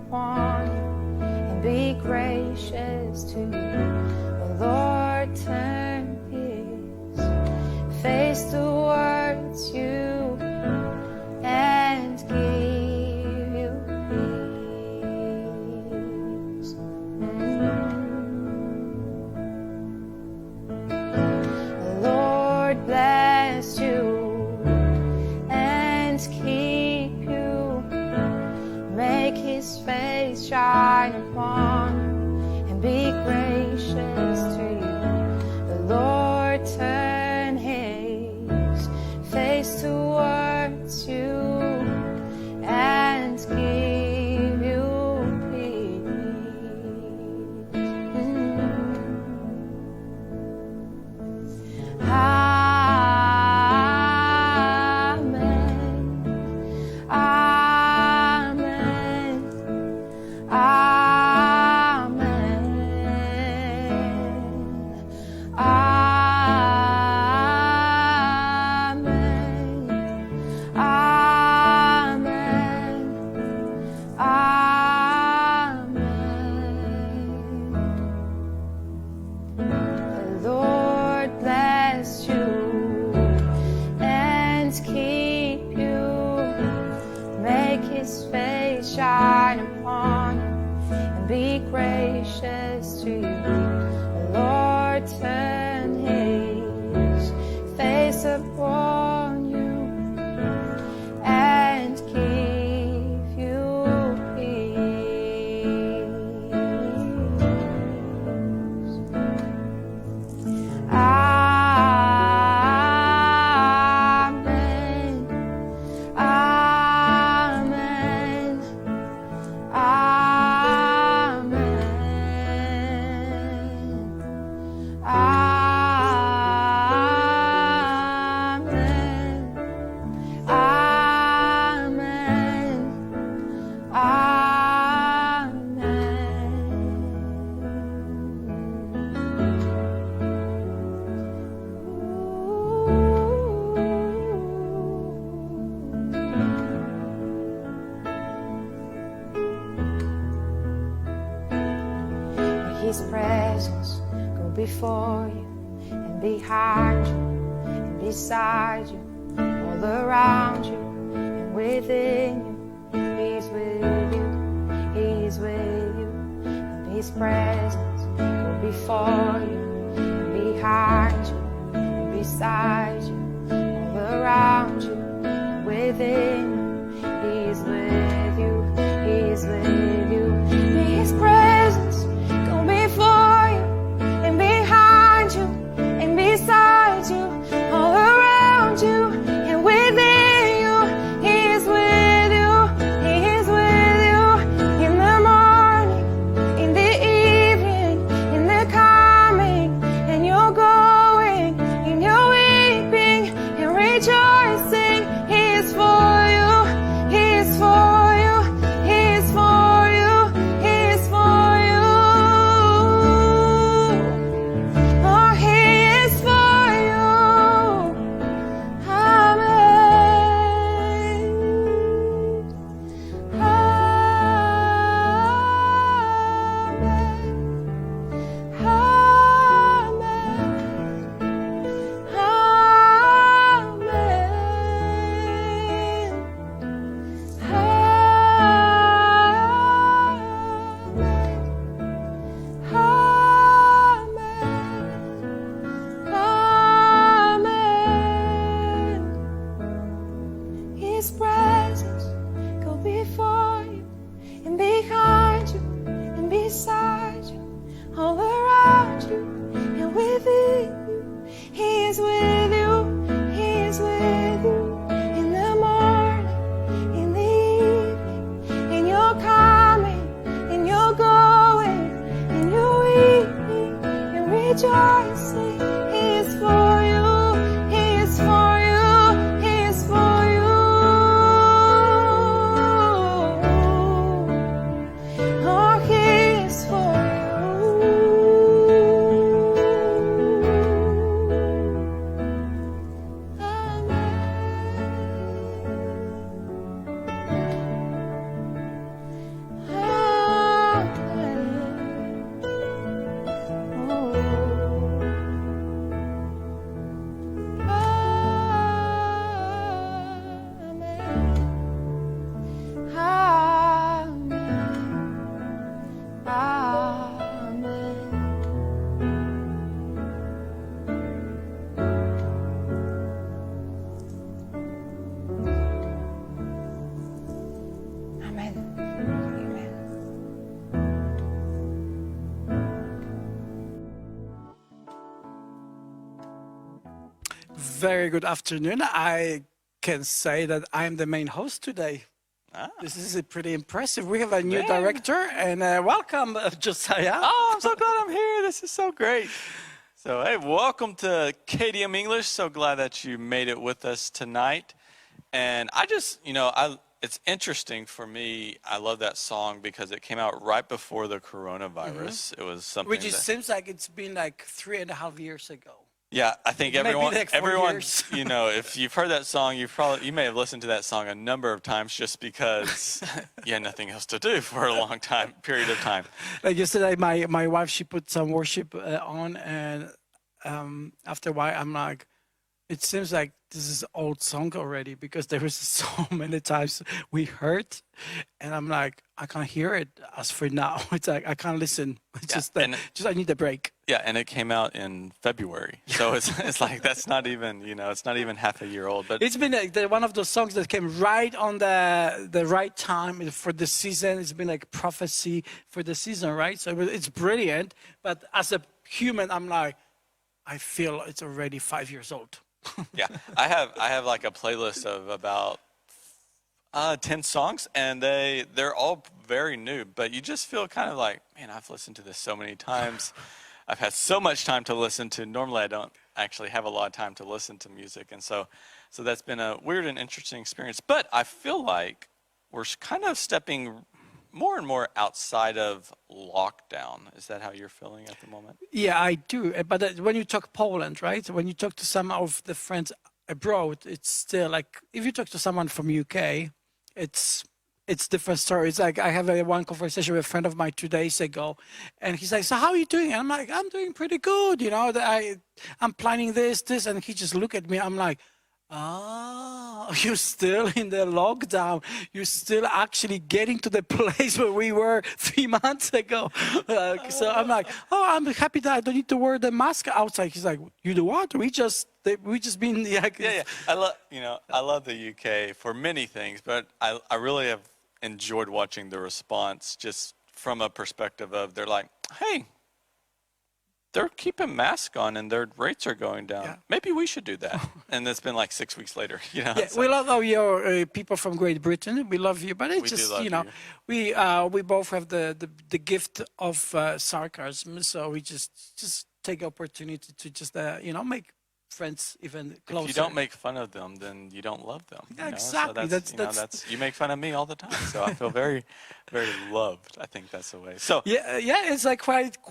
upon you and be gracious to you. The Lord turn his face towards you and give you peace. The Lord bless you and keep you, make his face shine upon you and be gracious to you. The Lord turn his face towards you and give you peace. Shine upon you and be gracious to you. The Lord turn his face upon you and give you peace. His presence go before you and behind you and beside you, all around you and within you. He's with you, he's with you. And his presence go before you and behind you and beside you, all around you and within you. He's with you, he's with you. His presence go before you and behind you and beside you, all around you and within you. He is with you, he is with you, in the morning, in the evening, in the coming and your going, in your weeping and rejoicing. He is for you, he is for you, he is for you, he is for you. Oh, he is for you. Amen. His presence go before you and behind you and beside you, all around you and within you. He is with you, he is with you, in the morning, in the evening, in your coming, in your going, in your weeping and rejoicing. He is for you, he is for you, he is for you. Oh, he is for you. Amen. very good afternoon. I can say that I'm the main host today. This is pretty impressive. We have a new director, and welcome, Josiah. Oh, I'm so glad I'm here. This is so great. So, hey, welcome to KDM English. So glad that you made it with us tonight. And I just, it's interesting for me. I love that song because it came out right before the coronavirus. It was something Which seems like it's been like 3.5 years ago. Yeah, I think Maybe everyone, like 4 years. if you've heard that song, you may have listened to that song a number of times just because you had nothing else to do for a long period of time. Like yesterday, my wife, she put some worship on, and after a while, I'm like, it seems like this is an old song already because there was so many times we heard, and I'm like, I can't hear it as for now. It's like I can't listen. It's just I need a break. Yeah, and it came out in February, so it's like that's not even it's not even half a year old. But it's been one of those songs that came right on the right time for the season. It's been like prophecy for the season, right? So it's brilliant. But as a human, I'm like, I feel it's already 5 years old. Yeah, I have like a playlist of about 10 songs, and they're all very new. But you just feel kind of like, man, I've listened to this so many times. I've had so much time to listen to. Normally, I don't actually have a lot of time to listen to music, and so that's been a weird and interesting experience. But I feel like we're kind of stepping more and more outside of lockdown. Is that how you're feeling at the moment? Yeah, I do. But when you talk Poland, right? When you talk to some of the friends abroad, it's still like if you talk to someone from UK, it's different story. It's like I have one conversation with a friend of mine 2 days ago, and he's like, "So how are you doing?" And I'm like, "I'm doing pretty good. I'm planning this," and he just looked at me. I'm like, "Oh, you're still in the lockdown. You're still actually getting to the place where we were 3 months ago." So I'm like, "Oh, I'm happy that I don't need to wear the mask outside." He's like, "You do what? We just been yeah. I love the UK for many things, but I really have enjoyed watching the response just from a perspective of they're like, hey, they're keeping masks on and their rates are going down. Yeah. Maybe we should do that. And it's been like 6 weeks later. Yeah, so. We love all your people from Great Britain. We love you, but it's just we both have the gift of sarcasm, so we just take the opportunity to just make friends even closer. If you don't make fun of them, then you don't love them. Yeah, exactly. So that's you make fun of me all the time. So I feel very, very loved. I think that's the way. So yeah, it's like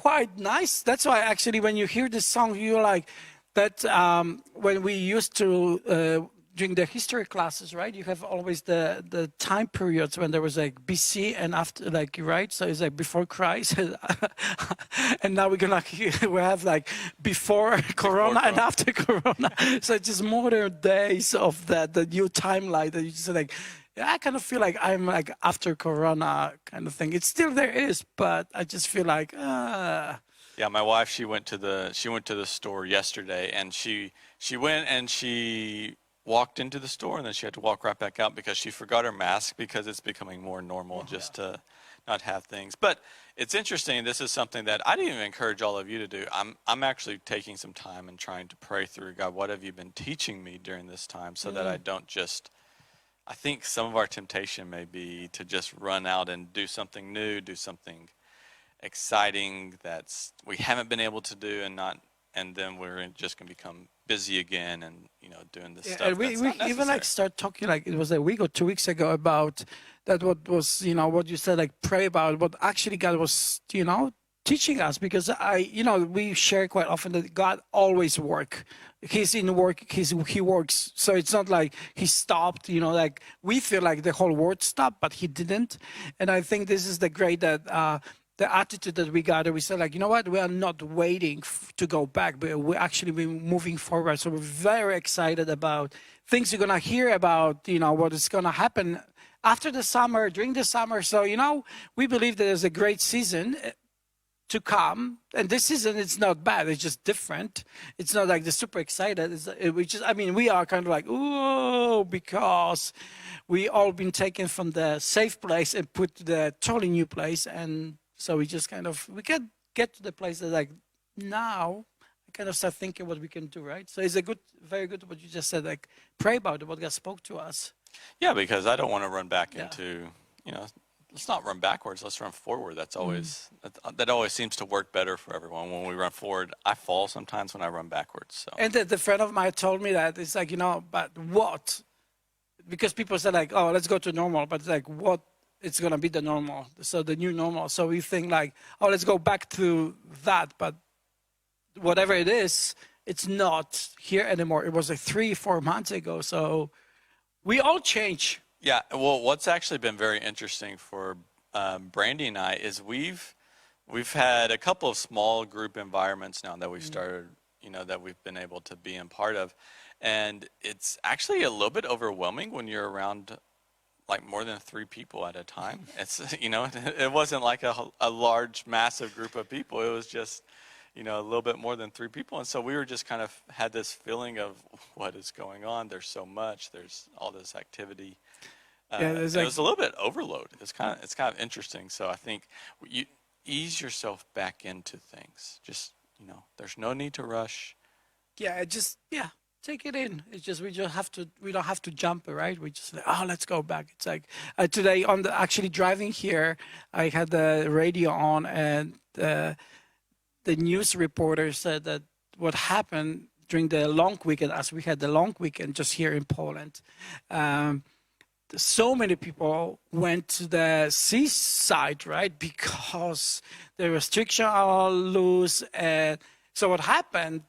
quite nice. That's why actually when you hear this song, you're like that. When we used to during the history classes, right? You have always the time periods when there was like BC and after, like, right? So it's like before Christ, and now we have like before Corona and after Corona. So it's just modern days of the new timeline that you just like. Yeah, I kind of feel like I'm like after Corona kind of thing. It's still there is, but I just feel like. Yeah, my wife, she went to the store yesterday, and she went and she walked into the store, and then she had to walk right back out because she forgot her mask because it's becoming more normal just to not have things. But it's interesting. This is something that I didn't even encourage all of you to do. I'm actually taking some time and trying to pray through, God, what have you been teaching me during this time so that I don't just, I think some of our temptation may be to just run out and do something new, do something exciting that's we haven't been able to do and then we're just going to become busy again and doing this stuff. And we even like start talking like it was a week or 2 weeks ago about that what was what you said, like pray about what actually God was teaching us, because we share quite often that God always work. He's in work. He works. So it's not like he stopped. Like we feel like the whole world stopped, but he didn't. And I think this is the great that. The attitude that we got, we said, like, you know what, we are not waiting to go back, but we're actually moving forward. So we're very excited about things you're going to hear about, what is going to happen after the summer, during the summer. So, we believe that there's a great season to come. And this season, it's not bad. It's just different. It's not like the super excited. We are kind of like, ooh, because we all been taken from the safe place and put to the totally new place. And so we just we can get to the place that like now I kind of start thinking what we can do, right? So it's a good, very good what you just said, like pray about it, what God spoke to us. Yeah, because I don't want to run back Yeah. into, let's not run backwards. Let's run forward. That's always that always seems to work better for everyone. When we run forward, I fall sometimes when I run backwards. So And the friend of mine told me that it's like, but what? Because people say like, oh, let's go to normal, but it's like, what? It's gonna be the normal, so the new normal. So we think like, oh, let's go back to that, but whatever it is, it's not here anymore. It was like 3-4 months ago. So we all change. yeah, well, what's actually been very interesting for Brandy and I is we've had a couple of small group environments now that we've started, that we've been able to be in part of, and it's actually a little bit overwhelming when you're around like more than 3 people at a time. It's it wasn't like a large, massive group of people. It was just a little bit more than 3 people, and so we were just kind of had this feeling of what is going on. There's so much. There's all this activity. Yeah, It was a little bit overload. It's kind of interesting. So I think you ease yourself back into things. Just there's no need to rush. Yeah, take it in. It's just we don't have to jump, right? We just like, oh, let's go back. It's like today actually driving here, I had the radio on, and the news reporter said that what happened during the long weekend, as we had the long weekend just here in Poland, so many people went to the seaside, right? Because the restrictions are loose. And so what happened,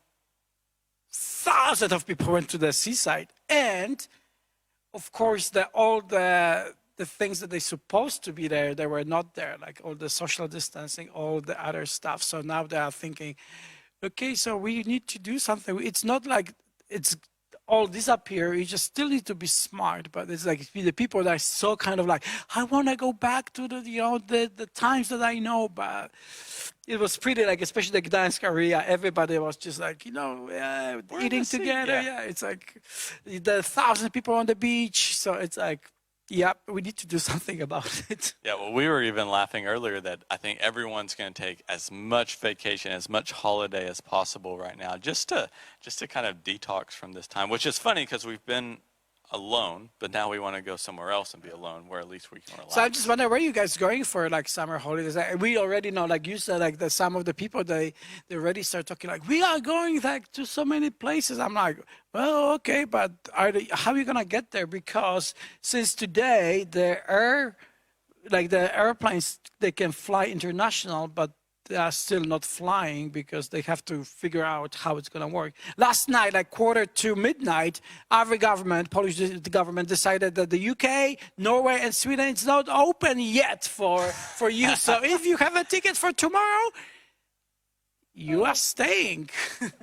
thousands of people went to the seaside. And of course, all the things that they supposed to be there, they were not there, like all the social distancing, all the other stuff. So now they are thinking, okay, so we need to do something. It's not like it's all disappear. You just still need to be smart. But it's like the people that are so kind of like, I want to go back to the times that I know. But it was pretty like, especially the Gdańsk area, everybody was just like, eating together. Yeah, it's like the 1,000 people on the beach. So it's like, yeah, we need to do something about it. Yeah, well, we were even laughing earlier that I think everyone's going to take as much vacation, as much holiday as possible right now, just to kind of detox from this time, which is funny because we've been alone, but now we want to go somewhere else and be alone where at least we can relax. So I just wonder, where are you guys going for like summer holidays? We already know, like you said, like some of the people, they already start talking like, we are going like to so many places. I'm like, well, okay, but how are you gonna get there? Because since today the airplanes, they can fly international, but they are still not flying because they have to figure out how it's going to work. Last night, like 1:45 our government, Polish government, decided that the UK, Norway, and Sweden is not open yet for you. So if you have a ticket for tomorrow, you are staying.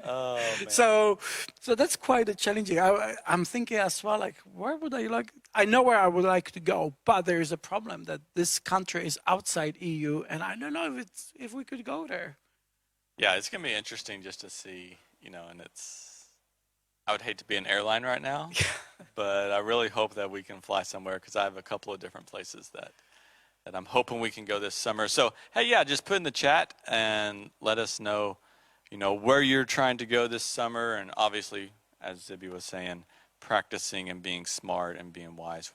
Oh, man. So that's quite challenging. I'm thinking as well, like, where would I like? I know where I would like to go, but there is a problem that this country is outside EU, and I don't know if we could go there. Yeah, it's going to be interesting just to see, and I would hate to be an airline right now, but I really hope that we can fly somewhere because I have a couple of different places that I'm hoping we can go this summer. So, hey, yeah, just put in the chat and let us know, where you're trying to go this summer. And obviously, as Zibby was saying, practicing and being smart and being wise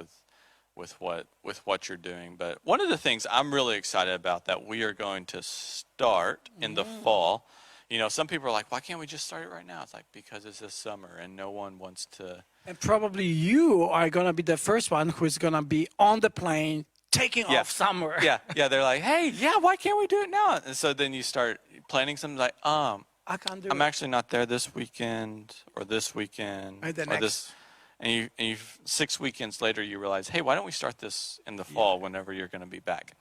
with what you're doing. But one of the things I'm really excited about that we are going to start in the fall, some people are like, why can't we just start it right now? It's like, because it's this summer and no one wants to. And probably you are going to be the first one who's going to be on the plane, taking off somewhere. Yeah, they're like, hey, why can't we do it now? And so then you start planning something like, I can't do it. I'm actually not there this weekend or this weekend Right, the or next. this. And you 6 weekends later, you realize, hey, why don't we start this in the fall whenever you're going to be back?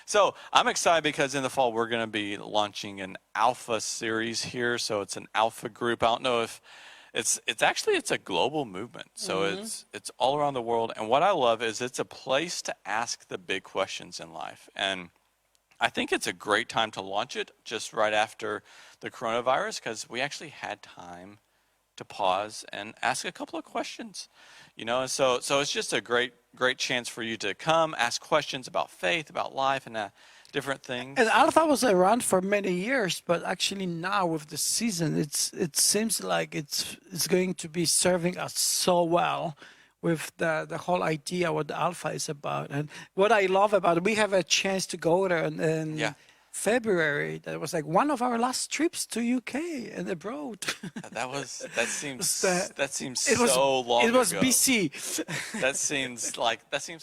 So I'm excited because in the fall, we're going to be launching an alpha series here. So it's an alpha group. I don't know if it's a global movement. So it's all around the world. And what I love is it's a place to ask the big questions in life. And I think it's a great time to launch it just right after the coronavirus because we actually had time to pause and ask a couple of questions, and so it's just a great chance for you to come ask questions about faith, about life, and different things. And Alpha was around for many years, but actually now with the season, it seems like it's going to be serving us so well with the whole idea what the Alpha is about. And what I love about it, we have a chance to go there in Yeah. February. That was like one of our last trips to UK and abroad. That seems It was so long It was ago. BC. That seems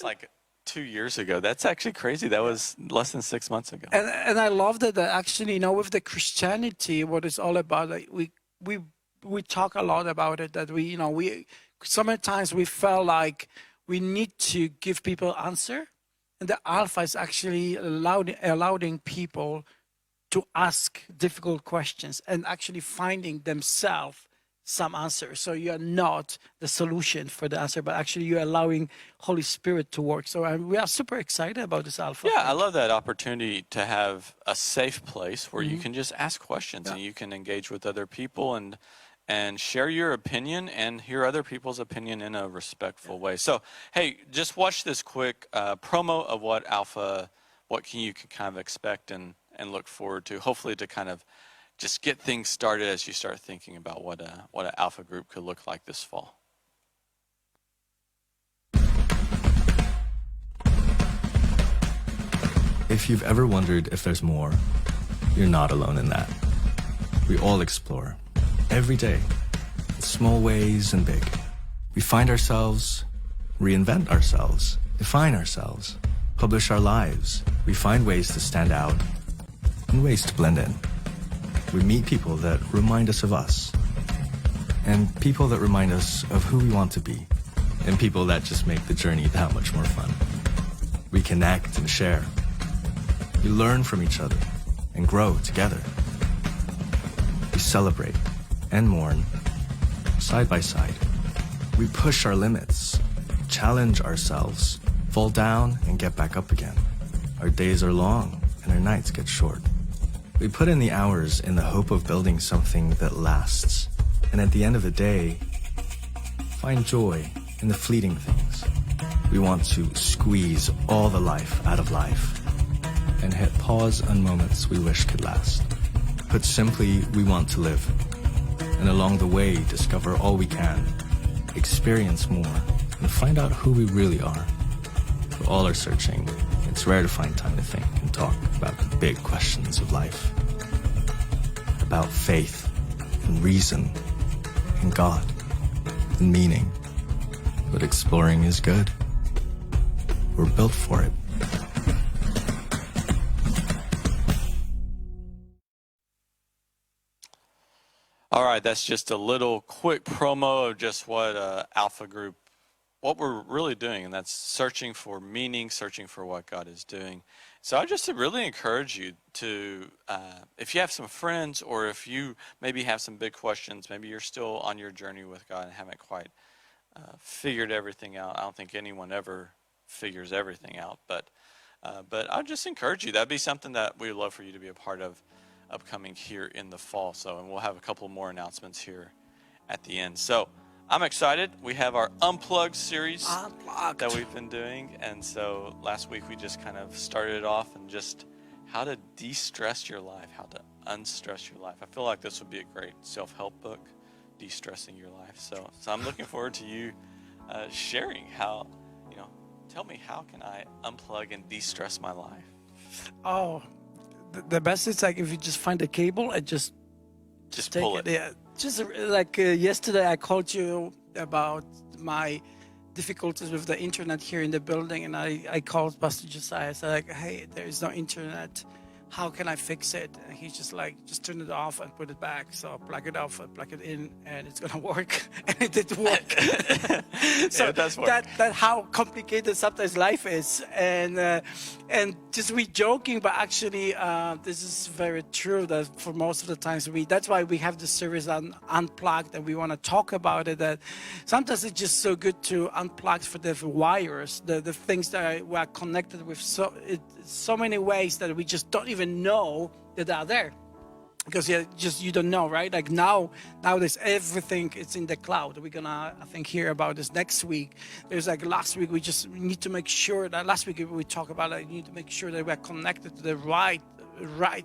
like 2 years ago. That's actually crazy. That was less than 6 months ago. And I love that actually, with the Christianity, what it's all about, like we talk a lot about it, that we sometimes we felt like we need to give people answer, and the Alpha is actually allowing people to ask difficult questions and actually finding themselves some answers. So you are not the solution for the answer, but actually you're allowing Holy Spirit to work. So we are super excited about this Alpha. Yeah, I love that opportunity to have a safe place where you can just ask questions and you can engage with other people and share your opinion and hear other people's opinion in a respectful way. So, hey, just watch this quick promo of what Alpha, you can kind of expect and look forward to, hopefully to kind of just get things started as you start thinking about what an Alpha group could look like this fall. If you've ever wondered if there's more, you're not alone in that. We all explore, every day, in small ways and big. We find ourselves, reinvent ourselves, define ourselves, publish our lives. We find ways to stand out and ways to blend in. We meet people that remind us of us, and people that remind us of who we want to be, and people that just make the journey that much more fun. We connect and share. We learn from each other and grow together. We celebrate and mourn side by side. We push our limits, challenge ourselves, fall down and get back up again. Our days are long and our nights get short. We put in the hours in the hope of building something that lasts. And at the end of the day, find joy in the fleeting things. We want to squeeze all the life out of life and hit pause on moments we wish could last. Put simply, we want to live. And along the way, discover all we can, experience more, and find out who we really are. We all are searching. It's rare to find time to think and talk about the big questions of life. About faith and reason and God and meaning. But exploring is good. We're built for it. All right, that's just a little quick promo of just what Alpha Group, what we're really doing, and that's searching for meaning, searching for what God is doing. So I just really encourage you to, if you have some friends or if you maybe have some big questions, maybe you're still on your journey with God and haven't quite figured everything out. I don't think anyone ever figures everything out, but I just encourage you. That'd be something that we'd love for you to be a part of upcoming here in the fall. So, and we'll have a couple more announcements here at the end. So I'm excited. We have our Unplugged series that we've been doing. And so last week we just kind of started it off and just how to de-stress your life, how to unstress your life. I feel like this would be a great self-help book, de-stressing your life. So I'm looking forward to you sharing how, tell me, how can I unplug and de-stress my life? Oh, the best is like if you just find a cable and just take pull it. Yeah, just like yesterday I called you about my difficulties with the internet here in the building, and I called Pastor Josiah. I said, like, hey, there is no internet. How can I fix it? And he's just like, just turn it off and put it back. So plug it off and plug it in, and it's gonna work. And it did work. So it does work. That how complicated sometimes life is, and just we joking, but actually this is very true. That for most of the times that's why we have the series on Unplugged, and we want to talk about it. That sometimes it's just so good to unplug for the wires, the things that we are connected with so many ways that we just don't even know that are there. because just you don't know, right? Like nowadays everything is in the cloud. We're gonna, I think, hear about this next week. There's like last week we just need to make sure that last week we talked about like, you need to make sure that we're connected to the right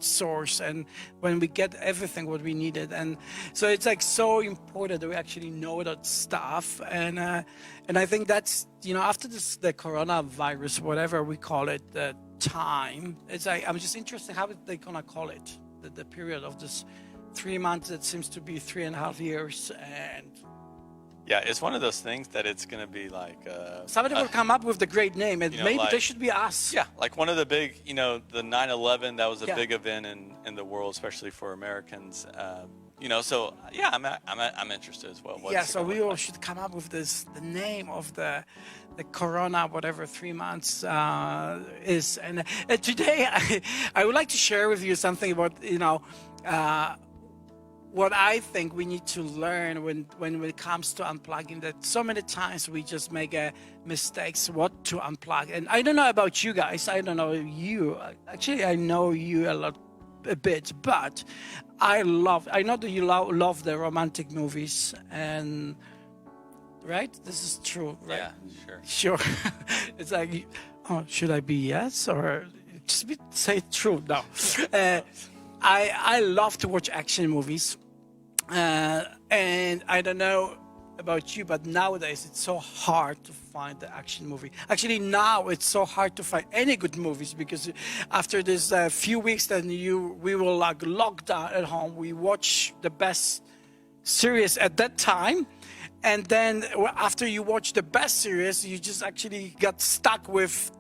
source, and when we get everything what we needed. And so it's like so important that we actually know that stuff. And I think that's, after this, the coronavirus, whatever we call it, the time, it's like I'm just interested how they're gonna call it, the period of this 3 months that seems to be 3.5 years. And yeah, it's one of those things that it's going to be like somebody will come up with the great name, and maybe like, they should be us. Yeah, like one of the big, the 9/11, that was a Yeah. big event in the world, especially for Americans. So yeah, I'm interested as well. What's it So gonna we look all like? should come up with the name of the corona, whatever 3 months is. And today I would like to share with you something about what I think we need to learn when it comes to unplugging, that so many times we just make mistakes what to unplug. And I don't know about you guys, I don't know you, actually I know you a bit, but I know that you love the romantic movies, and right, this is true, right? Yeah, sure. It's like, oh, should I be yes or just say true? No. I love to watch action movies. And I don't know about you, but nowadays it's so hard to find the action movie. Actually, now it's so hard to find any good movies, because after this few weeks, then we will like locked down at home. We watch the best series at that time, and then after you watch the best series, you just actually got stuck with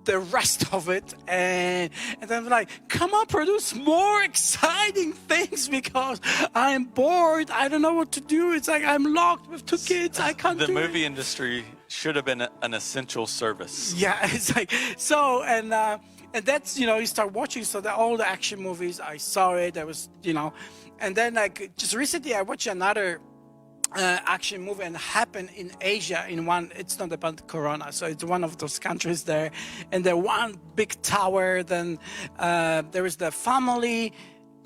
the rest of it, and then I'm like, come on, produce more exciting things, because I'm bored. I don't know what to do. It's like I'm locked with 2 kids. I can't do The it. movie industry should have been an essential service. Yeah, it's like so, and that's you start watching. So all the action movies, I saw it. There was and then like just recently I watched another action movie, and happened in Asia. It's not about Corona, so it's one of those countries there, and the one big tower. Then there is the family,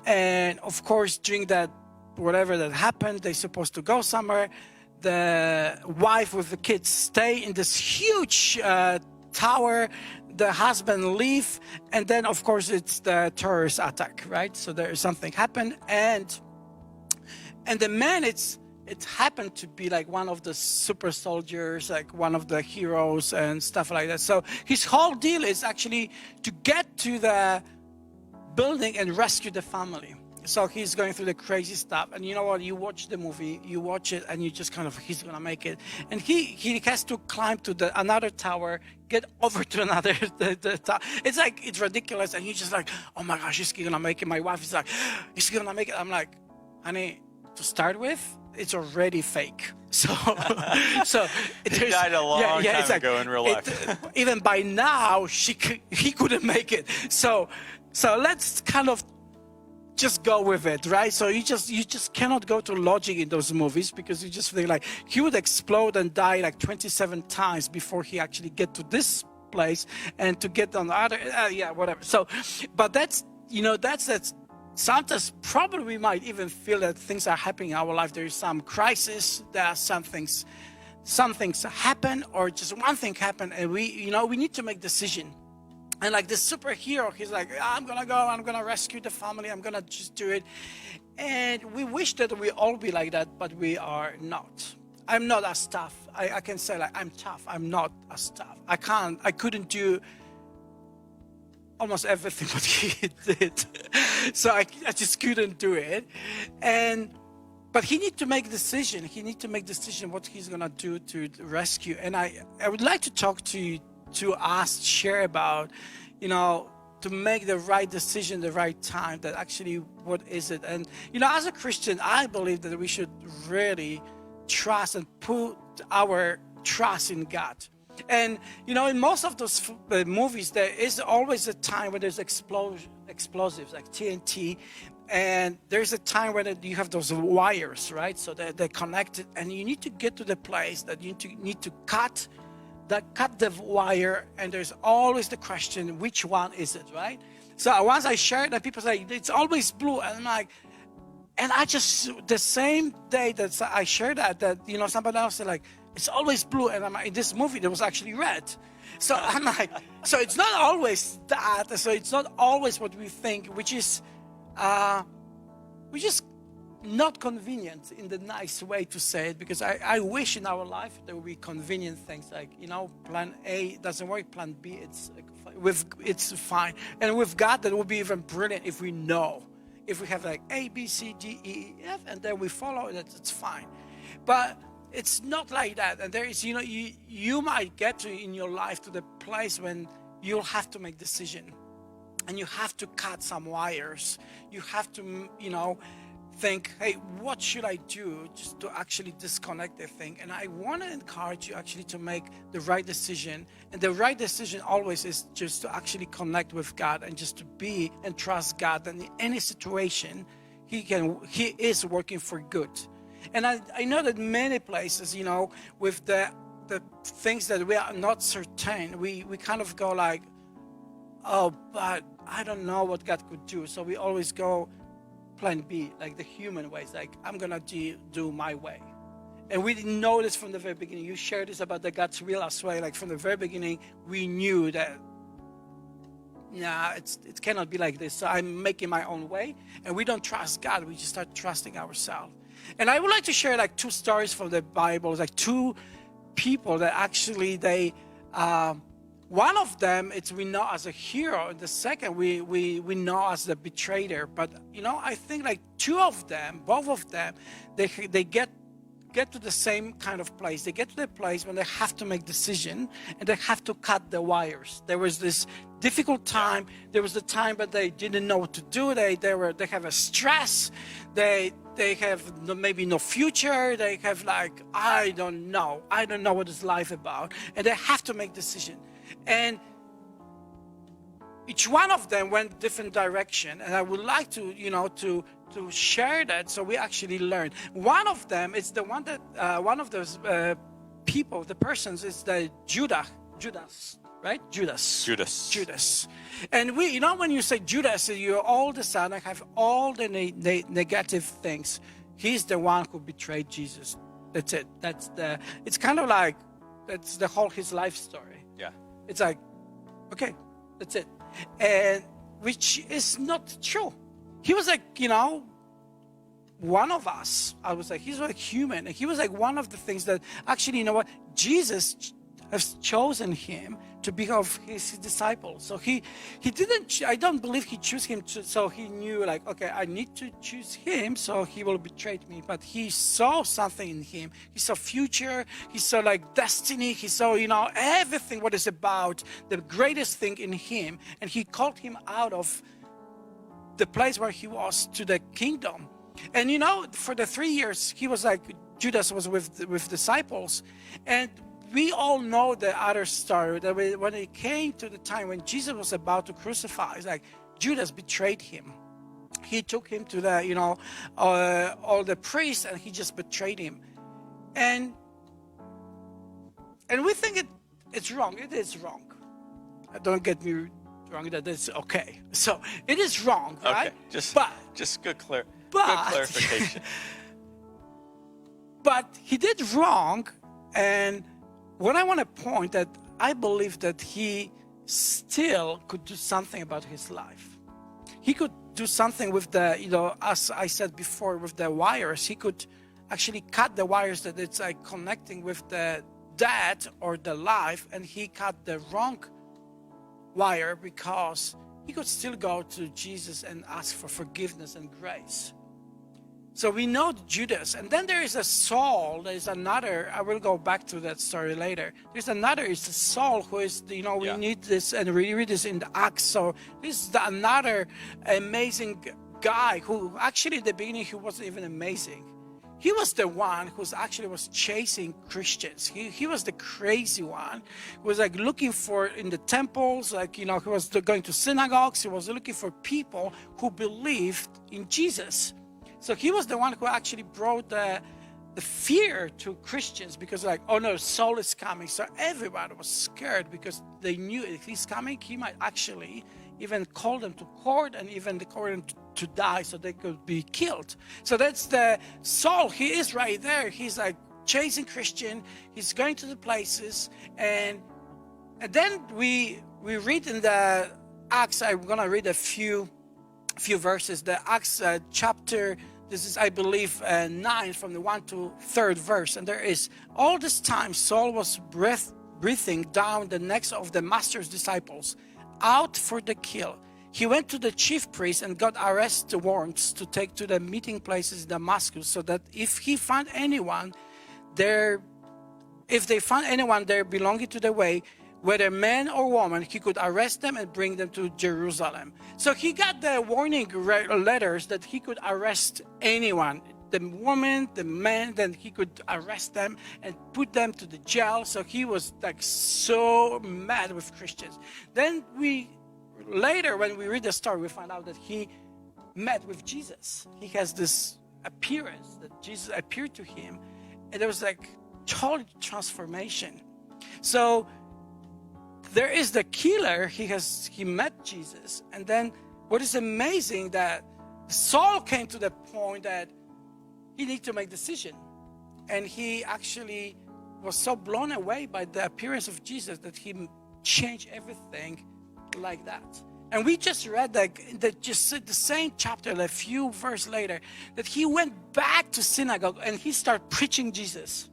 and of course during that whatever that happened, they're supposed to go somewhere. The wife with the kids stay in this huge tower. The husband leave, and then of course it's the terrorist attack, right? So there is something happened, and the man, it happened to be like one of the super soldiers, like one of the heroes and stuff like that. So his whole deal is actually to get to the building and rescue the family. So he's going through the crazy stuff. And you know what? You watch the movie, you watch it, and you just kind of, he's going to make it. And he has to climb to another tower, get over to another the tower. It's like, it's ridiculous. And you're just like, oh my gosh, he's going to make it. My wife is like, he's going to make it. I'm like, honey, to start with, it's already fake. So He died a long time ago in real life. Even by now, he couldn't make it. So let's kind of just go with it, right? So you just cannot go to logic in those movies, because you just think like he would explode and die like 27 times before he actually get to this place and to get on the other, whatever. So, but that's sometimes probably we might even feel that things are happening in our life. There is some crisis, there are some things happen, or just one thing happen, and we need to make decision. And like this superhero, he's like, I'm gonna go, I'm gonna rescue the family, I'm gonna just do it. And we wish that we all be like that, but we are not. I'm not as tough. I can say like, I'm tough. I'm not as tough. I couldn't do almost everything what he did. So I just couldn't do it. But he need to make a decision. He need to make decision what he's gonna do to rescue. And I would like to talk to us, share about, to make the right decision, the right time, that actually what is it. And, as a Christian, I believe that we should really trust and put our trust in God. And, in most of those movies, there is always a time when there's explosives like TNT. And there's a time when you have those wires, right? So they're connected, and you need to get to the place that you need to cut the wire, and there's always the question, which one is it, right? So once I shared that, people say, it's always blue. And I'm like, and I just, the same day that I shared that, you know, somebody else said like, it's always blue. And I'm like, in this movie, there was actually red. So I'm like, so it's not always that. So it's not always what we think, which is not convenient in the nice way to say it, because I wish in our life there would be convenient things like, you know, plan A doesn't work, plan B, it's fine. And with God, that would be even brilliant if we know. If we have like A, B, C, D, E, F, and then we follow it, it's fine. But it's not like that. And there is, you know, you might get to in your life to the place when you'll have to make decision. And you have to cut some wires. You have to, you know, think, hey, what should I do just to actually disconnect the thing? And I want to encourage you actually to make the right decision. And the right decision always is just to actually connect with God and just to be and trust God. And in any situation, He is working for good. And I know that many places, you know, with the things that we are not certain, we kind of go like, oh, but I don't know what God could do. So we always go plan B, like the human ways, like I'm going to do my way. And we didn't know this from the very beginning. You shared this about the God's will as well. Like from the very beginning, we knew that, it cannot be like this. So I'm making my own way. And we don't trust God. We just start trusting ourselves. And I would like to share like two stories from the Bible, like two people that actually one of them we know as a hero, and the second we know as the betrayer. But you know, I think like both of them, they get to the same kind of place. They get to the place when they have to make decision and they have to cut the wires. There was this difficult time. There was the time that they didn't know what to do. They have a stress. They have maybe no future. They have like, I don't know what is life about, and they have to make decision. And each one of them went different direction, and I would like to, you know, to share that so we actually learn. One of them is the one that one of those people, the persons, is the Judas, right? Judas. And we, you know, when you say Judas, you all of a sudden have all the negative things. He's the one who betrayed Jesus. That's it. It's kind of like, that's the whole his life story. Yeah. It's like, okay, that's it. And which is not true. He was like, you know, one of us. I was like, he's like human. And he was like one of the things that actually, you know what, Jesus has chosen him to be of his disciples. So he didn't, I don't believe he chose him so he knew like, okay, I need to choose him so he will betray me. But he saw something in him. He saw future. He saw like destiny. He saw, you know, everything what is about the greatest thing in him. And he called him out of the place where he was to the kingdom. And you know, for the 3 years, he was like, Judas was with disciples. And we all know the other story, that when it came to the time when Jesus was about to crucify, it's like Judas betrayed him. He took him to the, you know, all the priests, and he just betrayed him. And we think it's wrong. It is wrong. Don't get me wrong, that it's okay. So it is wrong, right? Okay, just good clarification. But he did wrong, and what I want to point that I believe that he still could do something about his life. He could do something with the, you know, as I said before, with the wires. He could actually cut the wires that it's like connecting with the dead or the life, and he cut the wrong wire because he could still go to Jesus and ask for forgiveness and grace. So we know Judas, and then there is a Saul. There is another. I will go back to that story later. There's another. It's a Saul who is, you know, we need this, and we read this in the Acts. So this is another amazing guy who actually at the beginning he wasn't even amazing. He was the one who's actually was chasing Christians. He was the crazy one. He was like looking for in the temples, like, you know, he was going to synagogues. He was looking for people who believed in Jesus. So he was the one who actually brought the fear to Christians, because like, oh no, Saul is coming. So everybody was scared because they knew if he's coming, he might actually, even called them to court and even called them to die so they could be killed. So that's the Saul. He is right there. He's like chasing Christian. He's going to the places, and then we read in the Acts. I'm gonna read a few verses. The Acts chapter. This is, I believe, 9 from the 1 to 3rd verse. And there is, all this time Saul was breathing down the necks of the master's disciples, out for the kill. He went to the chief priest and got arrest warrants to take to the meeting places in Damascus, so that if they found anyone there belonging to the way, whether man or woman, he could arrest them and bring them to Jerusalem. So he got the warning letters that he could arrest anyone, the woman, the man, then he could arrest them and put them to the jail. So he was like so mad with Christians. Then later when we read the story, we find out that he met with Jesus. He has this appearance that Jesus appeared to him, and there was like total transformation. So there is the killer. He met Jesus, and then what is amazing that Saul came to the point that he needed to make a decision, and he actually was so blown away by the appearance of Jesus that he changed everything like that. And we just read that just the same chapter, a few verses later, that he went back to synagogue and he started preaching Jesus.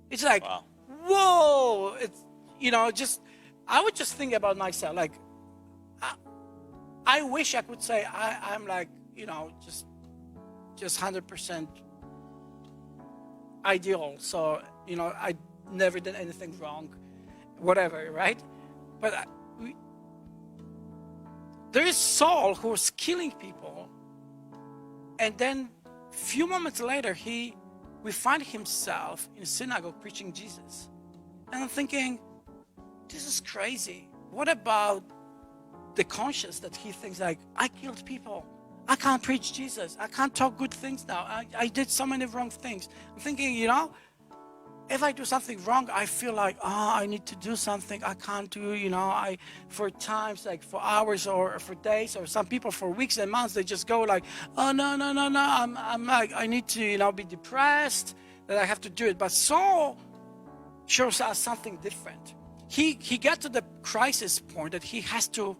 It's like, wow. Whoa! It's, I would just think about myself, like, I wish I could say I'm like, just 100% ideal. So, I never did anything wrong, whatever, right? But there is Saul who was killing people, and then a few moments later, we find himself in a synagogue preaching Jesus. And I'm thinking, this is crazy. What about the conscience that he thinks like, I killed people. I can't preach Jesus. I can't talk good things now. I did so many wrong things. I'm thinking, if I do something wrong, I feel like, I need to do something. I can't do, for times, like for hours or for days, or some people for weeks and months, they just go like, oh, no. I'm like, I need to, be depressed, that I have to do it. But Saul shows us something different. He got to the crisis point that he has two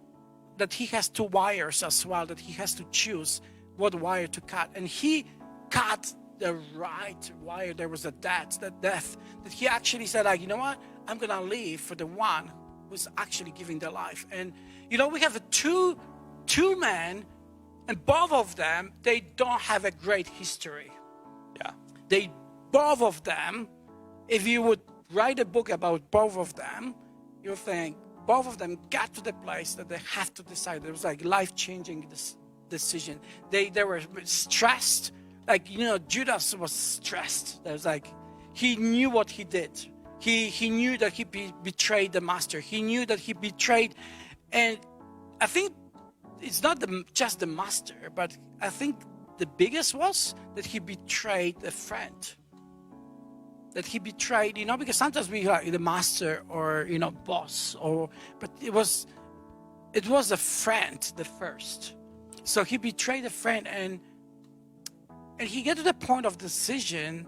wires as well, that he has to choose what wire to cut. And he cut the right wire. There was death, that he actually said, like, you know what? I'm going to live for the one who's actually giving their life. And, we have two men, and both of them, they don't have a great history. Yeah. Both of them, if you would write a book about both of them, you'll think both of them got to the place that they have to decide. It was like life-changing decision. They were stressed. Like, Judas was stressed. There was like, he knew what he did. He knew that he betrayed the master. He knew that he betrayed. And I think it's not just the master, but I think the biggest was that he betrayed a friend. That he betrayed, because sometimes we like the master or, boss, but it was a friend, the first. So he betrayed a friend, and he got to the point of decision,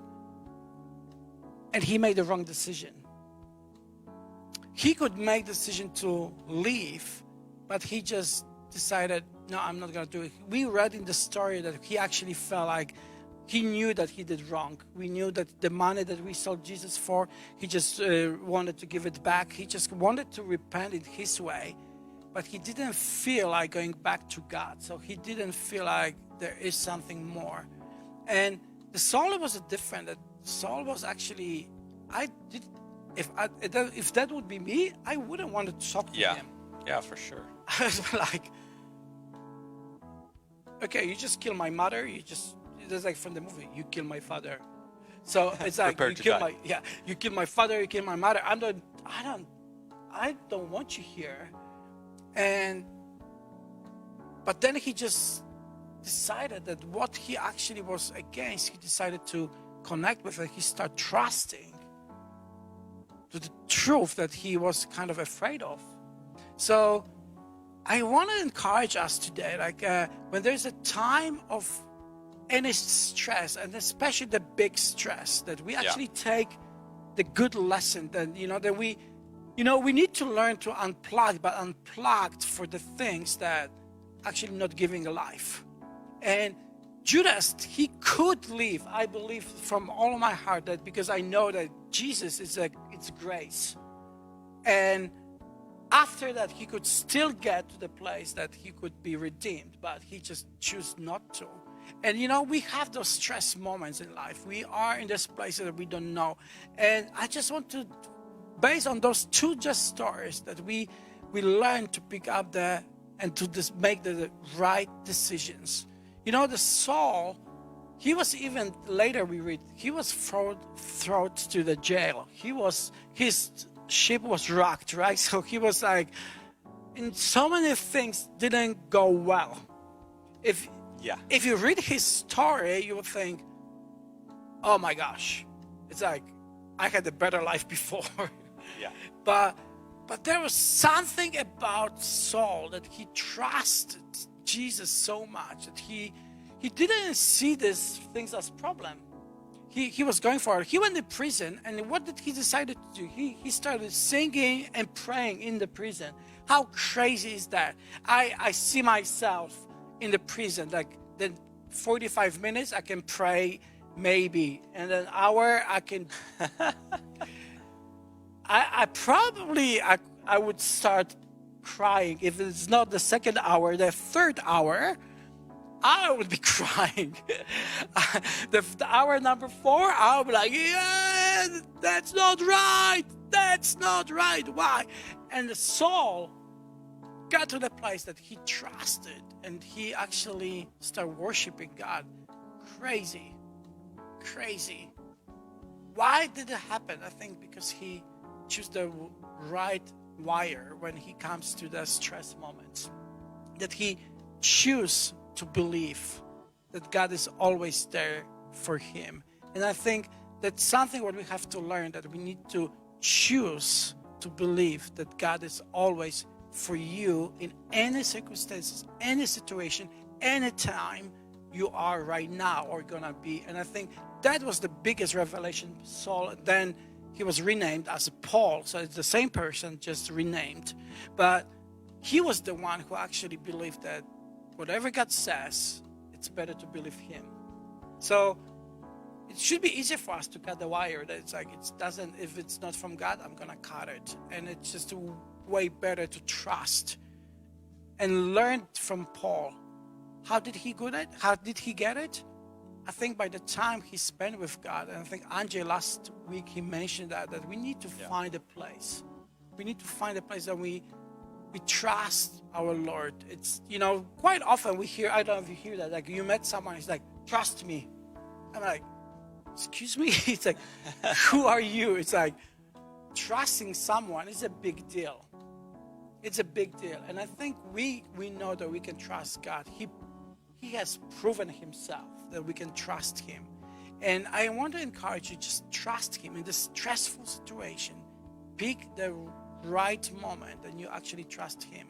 and he made the wrong decision. He could make the decision to leave, but he just decided, no, I'm not going to do it. We read in the story that he actually felt like he knew that he did wrong. We knew that the money that we sold Jesus for, he just wanted to give it back. He just wanted to repent in his way, but he didn't feel like going back to God. So he didn't feel like there is something more. And the Saul was different. That Saul was actually, if that would be me, I wouldn't want to talk to him. Yeah, for sure. I was like, okay, you just killed my mother. It's like from the movie, you kill my father. So it's like you kill my father, you kill my mother. I don't want you here. But then he just decided that what he actually was against, he decided to connect with it. He started trusting to the truth that he was kind of afraid of. So I want to encourage us today, like when there's a time of any stress, and especially the big stress, that we actually take the good lesson that, that we need to learn to unplug, but unplugged for the things that actually not giving a life. And Judas, he could leave, I believe from all of my heart, that because I know that Jesus it's grace. And after that, he could still get to the place that he could be redeemed, but he just chose not to. And we have those stress moments in life. We are in this place that we don't know. And I just want to, based on those two just stories, that we learn to pick up and to just make the right decisions. The Saul, he was, even later we read, he was thrown to the jail. His ship was rocked, right? So he was like, in so many things didn't go well. If you read his story, you would think, oh my gosh, it's like, I had a better life before. But there was something about Saul that he trusted Jesus so much that he didn't see these things as problem. He was going for it. He went to prison, and what did he decide to do? He started singing and praying in the prison. How crazy is that? I see myself in the prison, like then 45 minutes I can pray maybe, and an hour I can I would start crying. If it's not the second hour, the third hour, I would be crying. the hour number 4, I would be like, yeah, that's not right. That's not right. Why? And Saul got to the place that he trusted, and he actually started worshiping God. Crazy. Why did it happen? I think because he chose the right wire when he comes to the stress moments. That he choose to believe that God is always there for him. And I think that's something what we have to learn, that we need to choose to believe that God is always for you in any circumstances, any situation, any time you are right now or gonna be. And I think that was the biggest revelation. Saul, then he was renamed as Paul, so it's the same person, just renamed. But he was the one who actually believed that whatever God says, it's better to believe him. So it should be easier for us to cut the wire. That it's like, if it's not from God, I'm gonna cut it. And it's just way better to trust and learn from Paul. How did he get it? How did he get it? I think by the time he spent with God, and I think Andre last week he mentioned that we need to find a place. We need to find a place that we trust our Lord. It's, quite often we hear, I don't know if you hear that, like you met someone, he's like, trust me. I'm like, excuse me? It's like, who are you? It's like, trusting someone is a big deal. It's a big deal. And I think we know that we can trust God. He has proven himself that we can trust him. And I want to encourage you, just trust him in this stressful situation. Pick the right moment and you actually trust him.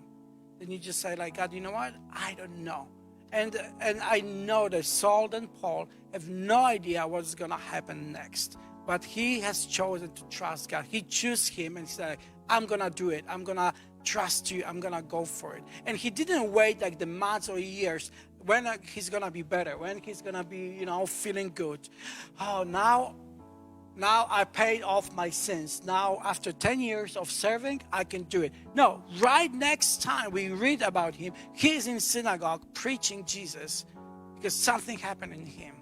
Then you just say like, God, you know what? I don't know. And I know that Saul and Paul have no idea what's going to happen next. But he has chosen to trust God. He chose him and said, I'm going to do it. I'm going to trust you. I'm going to go for it. And he didn't wait like the months or years when he's going to be better, when he's going to be, feeling good. Oh, now I paid off my sins. Now, after 10 years of serving, I can do it. No, right next time we read about him, he's in synagogue preaching Jesus because something happened in him.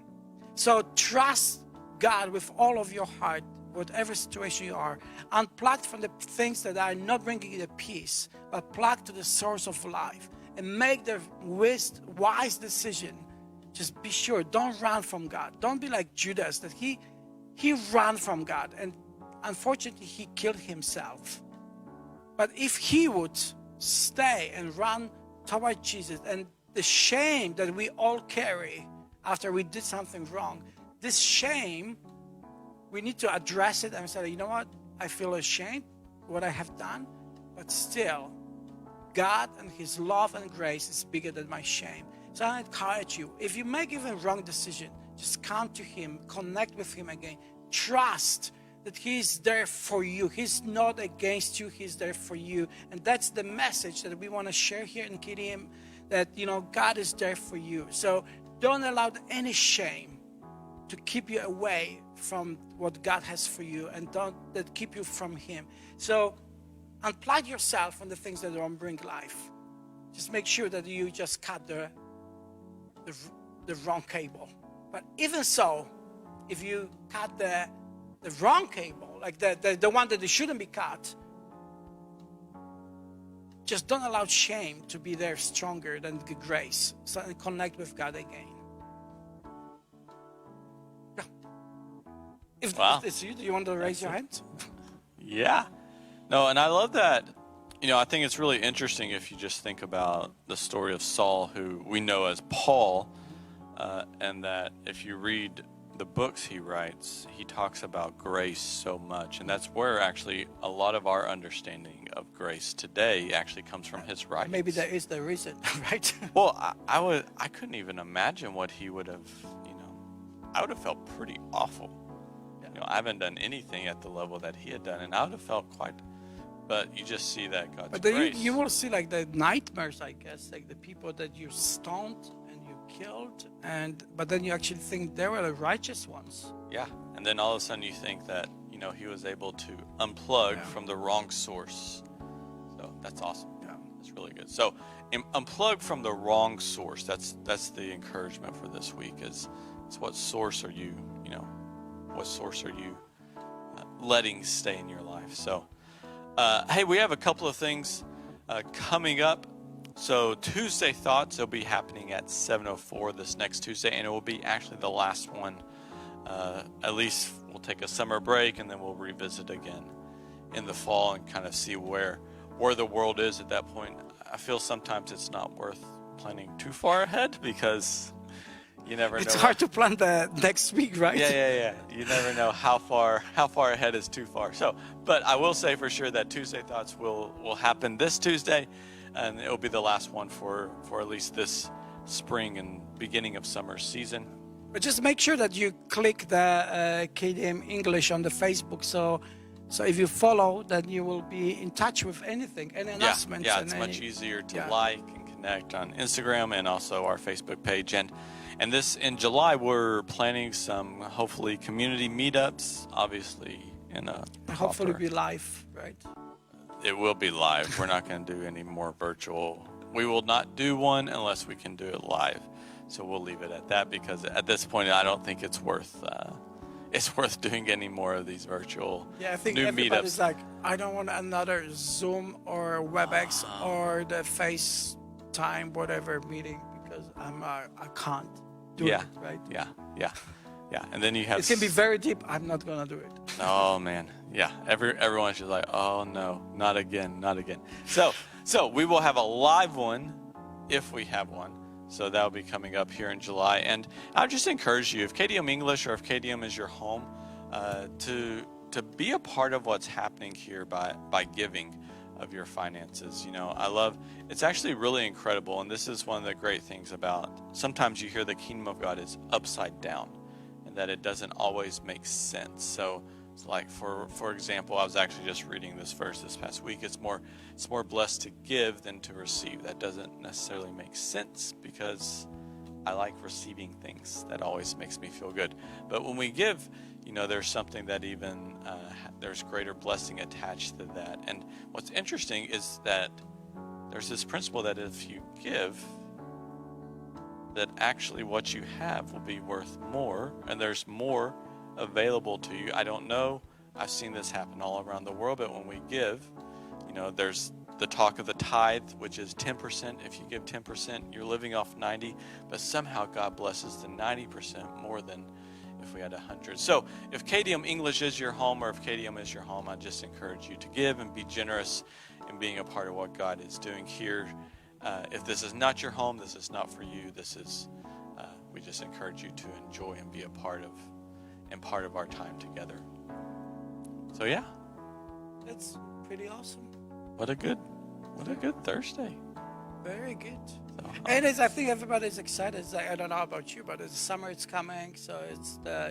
So trust God with all of your heart, whatever situation you are. Unplugged from the things that are not bringing you the peace, but plugged to the source of life and make the wise decision. Just be sure, don't run from God. Don't be like Judas, that he ran from God, and unfortunately he killed himself. But if he would stay and run toward Jesus, and the shame that we all carry after we did something wrong, this shame, we need to address it and say, you know what, I feel ashamed what I have done, but still God and his love and grace is bigger than my shame. So I encourage you, if you make even wrong decision, just come to him, connect with him again. Trust that he's there for you. He's not against you, he's there for you. And that's the message that we want to share here in KDM, that, God is there for you. So don't allow any shame to keep you away from what God has for you, and don't that keep you from him. So unplug yourself from the things that don't bring life. Just make sure that you just cut the wrong cable. But even so, if you cut the wrong cable, like the one that it shouldn't be cut, just don't allow shame to be there stronger than the grace. So connect with God again. Yeah. If it's you, do you want to raise your hand? Yeah. No, and I love that. I think it's really interesting if you just think about the story of Saul, who we know as Paul, and that if you read the books he writes, he talks about grace so much. And that's where actually a lot of our understanding of grace today actually comes from his writings. Maybe that is the reason, right? Well, I couldn't even imagine what he would have, I would have felt pretty awful. I haven't done anything at the level that he had done, and I would have felt quite, but you just see that God's but then grace. you will see like the nightmares, I guess, like the people that you stoned and you killed, but then you actually think they were the righteous ones. Yeah, and then all of a sudden you think that, he was able to unplug from the wrong source. So that's awesome. Yeah. That's really good. So unplug from the wrong source. That's the encouragement for this week is what source are you, what source are you letting stay in your life? So, hey, we have a couple of things coming up. So Tuesday Thoughts will be happening at 7:04 this next Tuesday, and it will be actually the last one. At least we'll take a summer break, and then we'll revisit again in the fall and kind of see where the world is at that point. I feel sometimes it's not worth planning too far ahead because you never know. It's hard to plan the next week, right? Yeah. You never know how far ahead is too far. So, but I will say for sure that Tuesday Thoughts will happen this Tuesday, and it'll be the last one for at least this spring and beginning of summer season. But just make sure that you click the KDM English on the Facebook. So if you follow, then you will be in touch with anything, any announcements. Yeah, it's much easier to like and connect on Instagram and also our Facebook page. And this in July, we're planning some hopefully community meetups, obviously hopefully be live, right? It will be live. We're not going to do any more virtual. We will not do one unless we can do it live. So we'll leave it at that because at this point, I don't think it's worth doing any more of these virtual I think new everybody's meetups. like, I don't want another Zoom or WebEx or the FaceTime whatever meeting because I can't do it, right? Yeah. And then you have. It can be very deep. I'm not gonna do it. Oh man, yeah. Everyone's just like, oh no, not again. So we will have a live one if we have one. So that'll be coming up here in July. And I would just encourage you, if KDM English or if KDM is your home, to be a part of what's happening here by giving of your finances. It's actually really incredible. And this is one of the great things about, sometimes you hear the kingdom of God is upside down and that it doesn't always make sense. So it's like, for example, I was actually just reading this verse this past week. It's more blessed to give than to receive. That doesn't necessarily make sense because I like receiving things. That always makes me feel good. But when we give, there's something that even there's greater blessing attached to that. And what's interesting is that there's this principle that if you give, that actually what you have will be worth more, and there's more available to you. I don't know. I've seen this happen all around the world, but when we give, there's the talk of the tithe, which is 10%. If you give 10%, you're living off 90, but somehow God blesses the 90% more than if we had 100. So if KDM English is your home, or if KDM is your home, I just encourage you to give and be generous in being a part of what God is doing here. If this is not your home, this is not for you. This is, we just encourage you to enjoy and be a part of our time together. So yeah. That's pretty awesome. What a good What a good Thursday. Very good. So, And I think everybody's excited. It's like, I don't know about you, but it's summer. It's coming, so it's the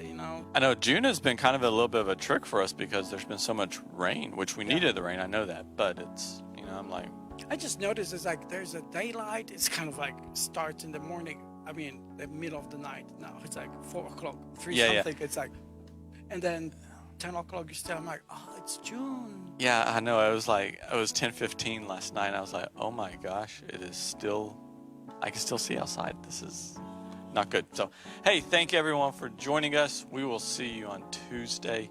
I know June has been kind of a little bit of a trick for us because there's been so much rain, which we needed the rain. I know that, but it's I'm like, I just noticed it's like there's a daylight. It's kind of like starts in the morning. I mean, the middle of the night. Now it's like 4 o'clock, 3 something. It's like, and then 10 o'clock. You still. I'm like, oh, it's June. yeah, I know. It was 10:15 last night. And I was like, oh my gosh, it is still. I can still see outside. This is not good. So, hey, thank you everyone for joining us. We will see you on Tuesday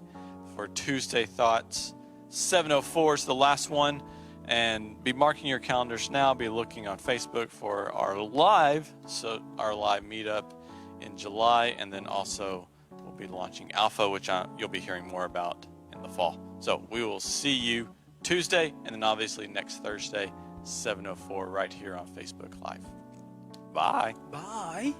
for Tuesday Thoughts. 7:04 is the last one. And be marking your calendars now. Be looking on Facebook for our live meetup in July. And then also we'll be launching Alpha, which you'll be hearing more about in the fall. So we will see you Tuesday. And then obviously next Thursday, 7:04 right here on Facebook Live. Bye. Bye.